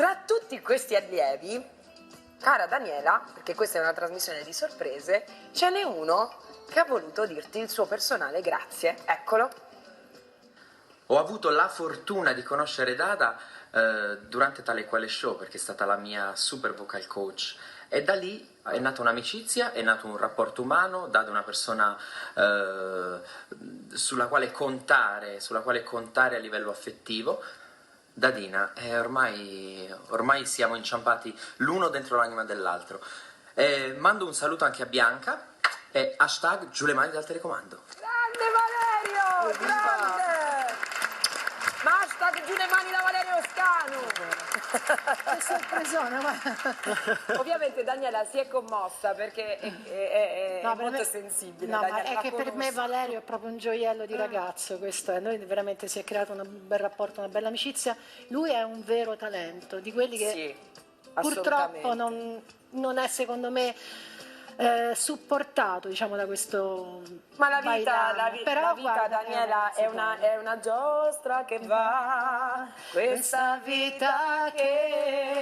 Tra tutti questi allievi, cara Daniela, perché questa è una trasmissione di sorprese, ce n'è uno che ha voluto dirti il suo personale grazie. Eccolo. Ho avuto la fortuna di conoscere Dada durante tale quale show, perché è stata la mia super vocal coach, e da lì è nata un'amicizia, è nato un rapporto umano. Dada è una persona sulla quale contare a livello affettivo. Dadina, ormai siamo inciampati l'uno dentro l'anima dell'altro. Mando un saluto anche a Bianca e hashtag giù le mani dal telecomando. Grande Valerio! Grande! Ma hashtag giù le mani da Valerio Scanu! Che sorpresona, ma... Ovviamente Daniela si è commossa perché è No, per molto me- sensibile. No, ma Daniela è la che per me conosco. Valerio è proprio un gioiello di ragazzo, questo è. Noi veramente si è creato un bel rapporto, una bella amicizia. Lui è un vero talento, di quelli che Sì, purtroppo assolutamente. non è, secondo me, supportato, diciamo, da questo Ma la vita, bailando. Però, guarda, Daniela, è una giostra che va, questa vita che